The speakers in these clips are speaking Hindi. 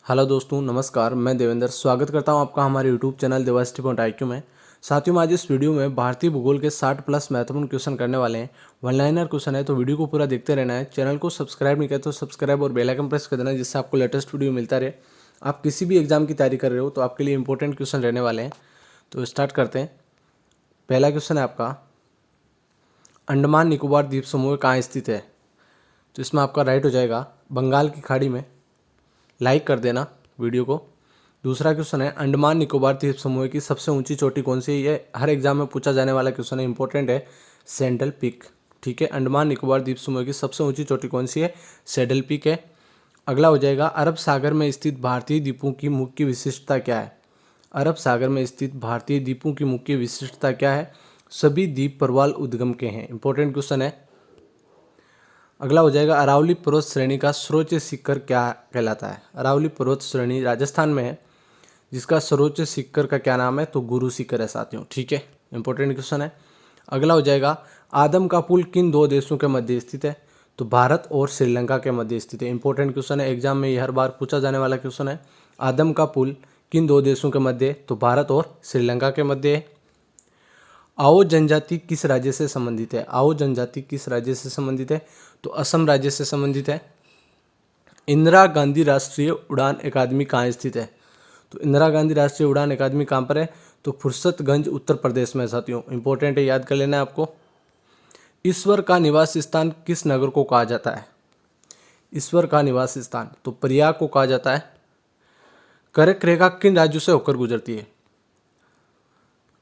हेलो दोस्तों, नमस्कार। मैं देवेंद्र स्वागत करता हूं आपका हमारे यूट्यूब चैनल diversity.iq में। साथियों, आज इस वीडियो में भारतीय भूगोल के 60 प्लस महत्वपूर्ण क्वेश्चन करने वाले हैं। वन लाइनर क्वेश्चन है, तो वीडियो को पूरा देखते रहना है। चैनल को सब्सक्राइब नहीं किया तो सब्सक्राइब और बेल आइकन प्रेस कर देना, जिससे आपको लेटेस्ट वीडियो मिलता रहे। आप किसी भी एग्जाम की तैयारी कर रहे हो तो आपके लिए इंपॉर्टेंट क्वेश्चन रहने वाले हैं। तो स्टार्ट करते हैं। पहला क्वेश्चन है आपका, अंडमान निकोबार द्वीप समूह कहाँ स्थित है? तो इसमें आपका राइट हो जाएगा बंगाल की खाड़ी में। लाइक कर देना वीडियो को। दूसरा क्वेश्चन है, अंडमान निकोबार द्वीप समूह की सबसे ऊंची चोटी कौन सी है? ये हर एग्जाम में पूछा जाने वाला क्वेश्चन है, इंपॉर्टेंट है। Saddle peak. ठीक है, अंडमान निकोबार द्वीप समूह की सबसे ऊंची चोटी कौन सी है? सैडल पीक है। अगला हो जाएगा, अरब सागर में स्थित भारतीय द्वीपों की मुख्य विशिष्टता क्या है? अरब सागर में स्थित भारतीय द्वीपों की मुख्य विशिष्टता क्या है? सभी द्वीप प्रवाल उद्गम के हैं। इंपॉर्टेंट क्वेश्चन है। अगला हो जाएगा, अरावली पर्वत श्रेणी का सर्वोच्च शिखर क्या कहलाता है? अरावली पर्वत श्रेणी राजस्थान में है, जिसका सर्वोच्च शिखर का क्या नाम है? तो गुरु शिखर है साथियों। ठीक है, इंपॉर्टेंट क्वेश्चन है। अगला हो जाएगा, आदम का पुल किन दो देशों के मध्य स्थित है? तो भारत और श्रीलंका के मध्य स्थित है। इंपॉर्टेंट क्वेश्चन है, एग्जाम में ये हर बार पूछा जाने वाला क्वेश्चन है। आदम का पुल किन दो देशों के मध्य? तो भारत और श्रीलंका के मध्य है। आओ जनजाति किस राज्य से संबंधित है? आओ जनजाति किस राज्य से संबंधित है? तो असम राज्य से संबंधित है। इंदिरा गांधी राष्ट्रीय उड़ान अकादमी कहाँ स्थित है? तो इंदिरा गांधी राष्ट्रीय उड़ान अकादमी कहाँ पर है? तो फुर्सतगंज उत्तर प्रदेश में है साथियों। इंपॉर्टेंट है, याद कर लेना है आपको। ईश्वर का निवास स्थान किस नगर को कहा जाता है? ईश्वर का निवास स्थान तो प्रयाग को कहा जाता है। कर्क रेखा किन राज्यों से होकर गुजरती है?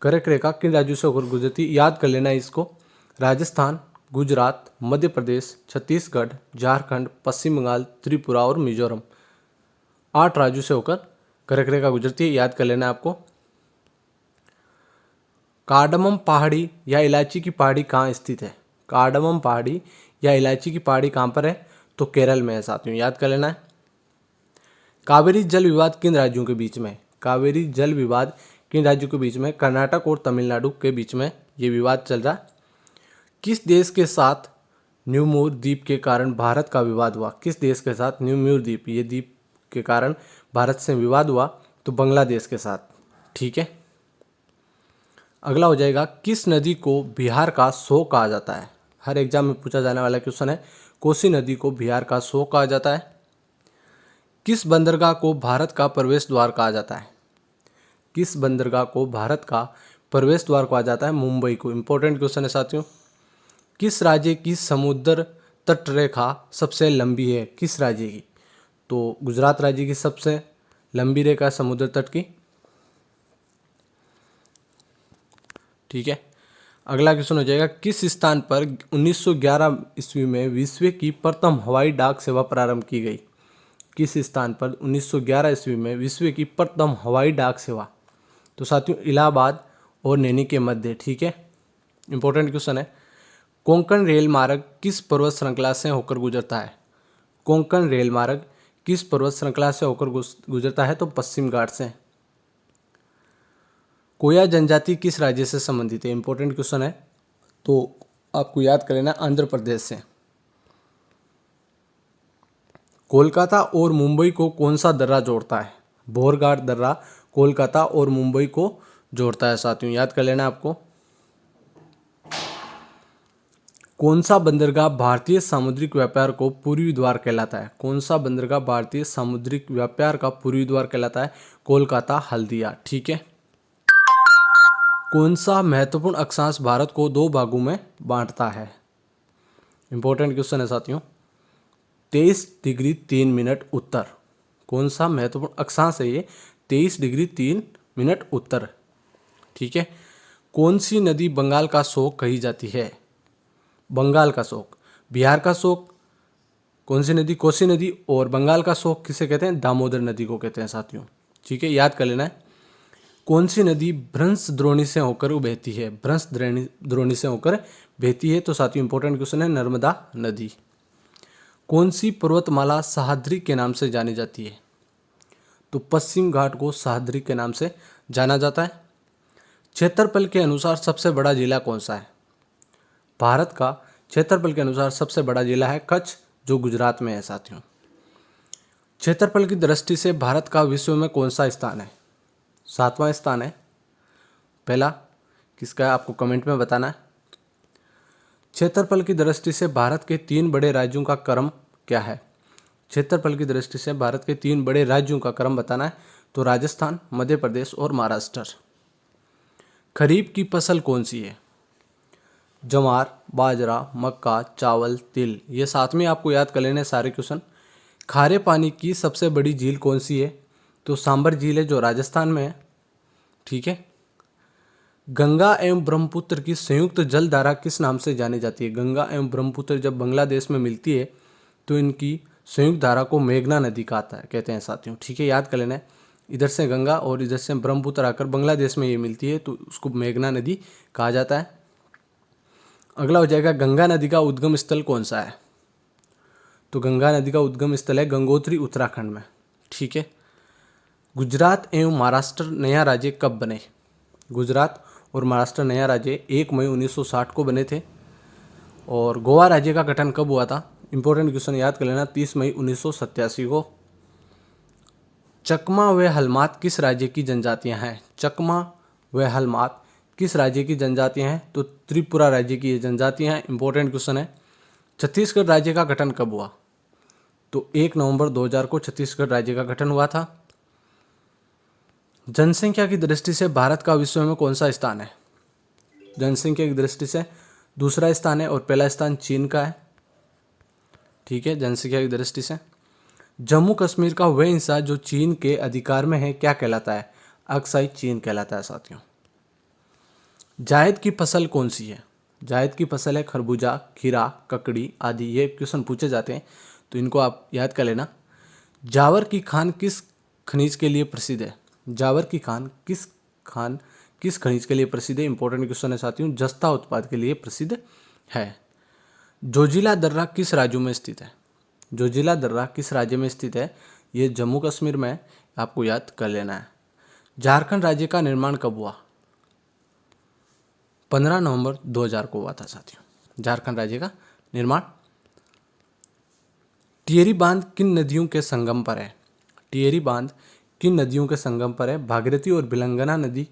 कर्क रेखा किन राज्यों से होकर गुजरती है? याद कर लेना है इसको। राजस्थान, गुजरात, मध्य प्रदेश, छत्तीसगढ़, झारखंड, पश्चिम बंगाल, त्रिपुरा और मिजोरम। 8 राज्यों से होकर कर्क रेखा गुजरती है, याद कर लेना है आपको। कार्डमम पहाड़ी या इलायची की पहाड़ी कहाँ स्थित है? कार्डमम पहाड़ी या इलायची की पहाड़ी कहाँ पर है? तो केरल में है साथियों, याद कर लेना है। कावेरी जल विवाद किन राज्यों के बीच में? कावेरी जल विवाद किन राज्यों के बीच में? कर्नाटक और तमिलनाडु के बीच में ये विवाद चल रहा है। किस देश के साथ न्यूमूर द्वीप के कारण भारत का विवाद हुआ? किस देश के साथ न्यूमूर द्वीप, ये द्वीप के कारण भारत से विवाद हुआ? तो बांग्लादेश के साथ। ठीक है। अगला हो जाएगा, किस नदी को बिहार का सो कहा जाता है? हर एग्जाम में पूछा जाने वाला क्वेश्चन है। कोसी नदी को बिहार का सो कहा जाता है। किस बंदरगाह को भारत का प्रवेश द्वार कहा जाता है? किस बंदरगाह को भारत का प्रवेश द्वार कहा जाता है? मुंबई को। इंपॉर्टेंट क्वेश्चन है साथियों। किस राज्य की समुद्र तट रेखा सबसे लंबी है? किस राज्य की? तो गुजरात राज्य की सबसे लंबी रेखा है समुद्र तट की। ठीक है। अगला क्वेश्चन हो जाएगा, किस स्थान पर 1911 ईस्वी में विश्व की प्रथम हवाई डाक सेवा प्रारंभ की गई? किस स्थान पर 1911 ईस्वी में विश्व की प्रथम हवाई डाक सेवा? तो साथियों, इलाहाबाद और नैनी के मध्य। ठीक है, इंपॉर्टेंट क्वेश्चन है। कोंकण रेल मार्ग किस पर्वत श्रृंखला से होकर गुजरता है? कोंकण रेल मार्ग किस पर्वत श्रृंखला से होकर गुजरता है? तो पश्चिम घाट से। कोया जनजाति किस राज्य से संबंधित है? इंपॉर्टेंट क्वेश्चन है, तो आपको याद कर लेना, आंध्र प्रदेश से। कोलकाता और मुंबई को कौन सा दर्रा जोड़ता है? बोरघाट दर्रा कोलकाता और मुंबई को जोड़ता है साथियों, याद कर लेना आपको। कौन सा बंदरगाह भारतीय सामुद्रिक व्यापार को पूर्वी द्वार कहलाता है? कौन सा बंदरगाह भारतीय सामुद्रिक व्यापार का पूर्वी द्वार कहलाता है? कोलकाता हल्दिया। ठीक है। कौन सा महत्वपूर्ण अक्षांश भारत को 2 भागों में बांटता है? इंपॉर्टेंट क्वेश्चन है साथियों। 23 डिग्री 3 मिनट उत्तर। कौन सा महत्वपूर्ण अक्षांश है ये? 23 डिग्री 3 मिनट उत्तर। ठीक है। कौन सी नदी बंगाल का शोक कही जाती है? बंगाल का शोक, बिहार का शोक कौन सी नदी? कोसी नदी। और बंगाल का शोक किसे कहते हैं? दामोदर नदी को कहते हैं साथियों। ठीक है, याद कर लेना है। कौन सी नदी भ्रंश द्रोणी से होकर बहती है? भ्रंश द्रोणी से होकर बहती है, तो साथियों इंपॉर्टेंट क्वेश्चन है, नर्मदा नदी। कौन सी पर्वतमाला सह्याद्री के नाम से जानी जाती है? तो पश्चिम घाट को सह्याद्री के नाम से जाना जाता है। क्षेत्रफल के अनुसार सबसे बड़ा जिला कौन सा है? भारत का क्षेत्रफल के अनुसार सबसे बड़ा जिला है कच्छ, जो गुजरात में है साथियों। क्षेत्रफल की दृष्टि से भारत का विश्व में कौन सा स्थान है? 7वां स्थान है। पहला किसका है आपको कमेंट में बताना है। क्षेत्रफल की दृष्टि से भारत के 3 बड़े राज्यों का क्रम क्या है? क्षेत्रफल की दृष्टि से भारत के 3 बड़े राज्यों का क्रम बताना है, तो राजस्थान, मध्य प्रदेश और महाराष्ट्र। खरीफ की फसल कौन सी है? ज्वार, बाजरा, मक्का, चावल, तिल। ये साथ में आपको याद कर लेने सारे क्वेश्चन। खारे पानी की सबसे बड़ी झील कौन सी है? तो सांबर झील है जो राजस्थान में है। ठीक है। गंगा एवं ब्रह्मपुत्र की संयुक्त जलधारा किस नाम से जानी जाती है? गंगा एवं ब्रह्मपुत्र जब बांग्लादेश में मिलती है तो इनकी संयुक्त धारा को मेघना नदी कहते हैं साथियों। ठीक है, याद कर लेना है। इधर से गंगा और इधर से ब्रह्मपुत्र आकर बांग्लादेश में ये मिलती है तो उसको मेघना नदी कहा जाता है। अगला हो जाएगा, गंगा नदी का उद्गम स्थल कौन सा है? तो गंगा नदी का उद्गम स्थल है गंगोत्री, उत्तराखंड में। ठीक है। गुजरात एवं महाराष्ट्र नया राज्य कब बने? गुजरात और महाराष्ट्र नया राज्य 1 मई 1960 को बने थे। और गोवा राज्य का गठन कब हुआ था? इंपॉर्टेंट क्वेश्चन याद कर लेना, 30 मई 1987 को। चकमा व हलमात किस राज्य की जनजातियां हैं? चकमा व हलमात किस राज्य की जनजातियां हैं? तो त्रिपुरा राज्य की ये जनजातियां हैं। इंपॉर्टेंट क्वेश्चन है। छत्तीसगढ़ राज्य का गठन कब हुआ? तो 1 नवंबर 2000 को छत्तीसगढ़ राज्य का गठन हुआ था। जनसंख्या की दृष्टि से भारत का विश्व में कौन सा स्थान है? जनसंख्या की दृष्टि से दूसरा स्थान है और पहला स्थान चीन का है। ठीक है, जनसंख्या की दृष्टि से। जम्मू कश्मीर का वह हिस्सा जो चीन के अधिकार में है क्या कहलाता है? अक्साई चीन कहलाता है साथियों। जायद की फसल कौन सी है? जायद की फसल है खरबूजा, खीरा, ककड़ी आदि। ये क्वेश्चन पूछे जाते हैं तो इनको आप याद कर लेना। जावर की खान किस खनिज के लिए प्रसिद्ध है? जावर की खान किस खनिज के लिए प्रसिद्ध है? इंपॉर्टेंट क्वेश्चन है साथियों। जस्ता उत्पाद के लिए प्रसिद्ध है। जोजिला दर्रा किस राज्य में स्थित है? जोजिला दर्रा किस राज्य में स्थित है? ये जम्मू कश्मीर में, आपको याद कर लेना है। झारखंड राज्य का निर्माण कब हुआ? 15 नवंबर 2000 को हुआ था साथियों, झारखंड राज्य का निर्माण। टिहरी बांध किन नदियों के संगम पर है? टिहरी बांध किन नदियों के संगम पर है? भागीरथी और भिलंगना नदी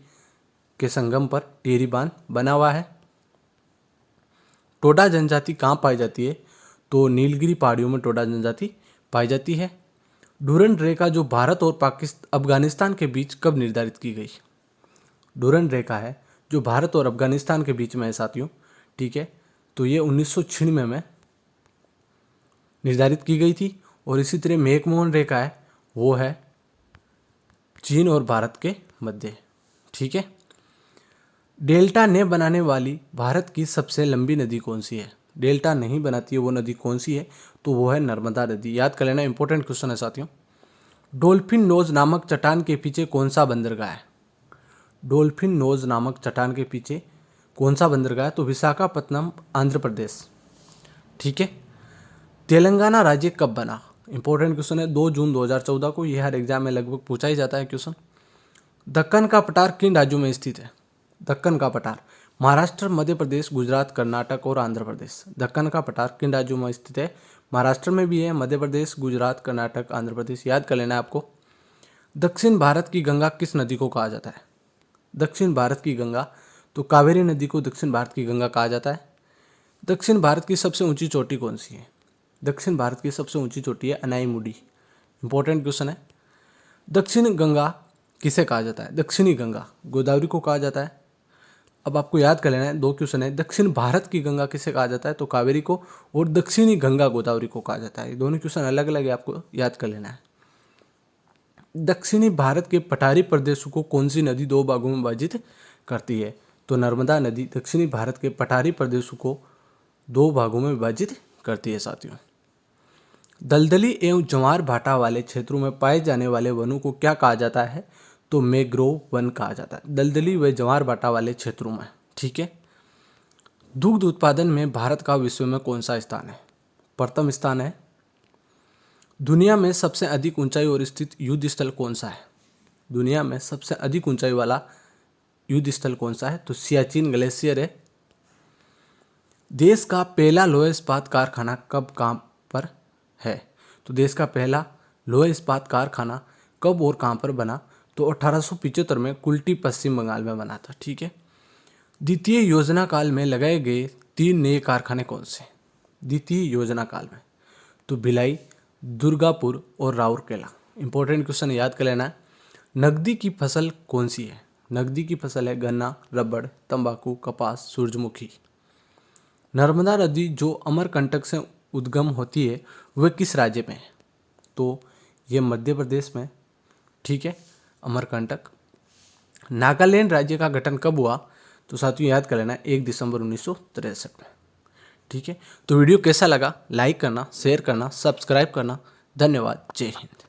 के संगम पर टिहरी बांध बना हुआ है। टोडा जनजाति कहाँ पाई जाती है? तो नीलगिरी पहाड़ियों में टोडा जनजाति पाई जाती है। डूरंड रेखा जो भारत और अफगानिस्तान के बीच कब निर्धारित की गई? डूरंड रेखा है जो भारत और अफगानिस्तान के बीच में है साथियों। ठीक है, तो ये 1996 में निर्धारित की गई थी। और इसी तरह मैकमोहन रेखा है वो है चीन और भारत के मध्य। ठीक है। डेल्टा ने बनाने वाली भारत की सबसे लंबी नदी कौन सी है? डेल्टा नहीं बनाती है वो नदी कौन सी है? तो वो है नर्मदा नदी। याद कर लेना, इंपॉर्टेंट क्वेश्चन है साथियों। डोल्फिन नोज नामक चट्टान के पीछे कौन सा बंदरगाह है? डोल्फिन नोज नामक चट्टान के पीछे कौन सा बंदरगाह है? तो विशाखापत्तनम, आंध्र प्रदेश। ठीक है। तेलंगाना राज्य कब बना? इंपॉर्टेंट क्वेश्चन है, 2 जून 2014 को। यह हर एग्जाम में लगभग पूछा ही जाता है क्वेश्चन। दक्कन का पठार किन राज्यों में स्थित है? दक्कन का पठार महाराष्ट्र, मध्य प्रदेश, गुजरात, कर्नाटक और आंध्र प्रदेश। दक्कन का पठार किन राज्यों में स्थित है? महाराष्ट्र में भी है, मध्य प्रदेश, गुजरात, कर्नाटक, आंध्र प्रदेश। याद कर लेना है आपको। दक्षिण भारत की गंगा किस नदी को कहा जाता है? दक्षिण भारत की गंगा, तो कावेरी नदी को दक्षिण भारत की गंगा कहा जाता है। दक्षिण भारत की सबसे ऊंची चोटी कौन सी है? दक्षिण भारत की सबसे ऊंची चोटी है अनाईमुडी। इंपॉर्टेंट क्वेश्चन है। दक्षिण गंगा किसे कहा जाता है? दक्षिणी गंगा गोदावरी को कहा जाता है। अब आपको याद कर लेना है, 2 क्वेश्चन है। दक्षिण भारत की गंगा किसे कहा जाता है? तो कावेरी को। और दक्षिणी गंगा गोदावरी को कहा जाता है। दोनों क्वेश्चन अलग अलग है, आपको याद कर लेना है। दक्षिणी भारत के पठारी प्रदेशों को कौन सी नदी 2 भागों में विभाजित करती है? तो नर्मदा नदी दक्षिणी भारत के पठारी प्रदेशों को 2 भागों में विभाजित करती है साथियों। दलदली एवं ज्वार भाटा वाले क्षेत्रों में पाए जाने वाले वनों को क्या कहा जाता है? तो मैंग्रोव वन कहा जाता है, दलदली व ज्वार भाटा वाले क्षेत्रों में। ठीक है। दुग्ध उत्पादन में भारत का विश्व में कौन सा स्थान है? प्रथम स्थान है। दुनिया में सबसे अधिक ऊंचाई और स्थित युद्ध स्थल कौन सा है? दुनिया में सबसे अधिक ऊंचाई वाला युद्ध स्थल कौन सा है? तो सियाचिन ग्लेशियर है। देश का पहला लौह इस्पात कारखाना कहाँ पर है? तो देश का पहला लोहा इस्पात कारखाना कब और कहाँ पर बना? तो 1875 में कुल्टी पश्चिम बंगाल में बना था। ठीक है। द्वितीय योजना काल में लगाए गए 3 नए कारखाने कौन से? द्वितीय योजना काल में तो भिलाई, दुर्गापुर और राउरकेला। इंपॉर्टेंट क्वेश्चन याद कर लेना है। नकदी की फसल कौन सी है? नकदी की फसल है गन्ना, रबड़, तंबाकू, कपास, सूरजमुखी। नर्मदा नदी जो अमरकंटक से उद्गम होती है वह किस राज्य में है? तो ये मध्य प्रदेश में। ठीक है। अमरकंटक। नागालैंड राज्य का गठन कब हुआ? तो साथियों याद कर लेना 1 दिसंबर 1963 में। ठीक है। तो वीडियो कैसा लगा? लाइक करना, शेयर करना, सब्सक्राइब करना। धन्यवाद। जय हिंद।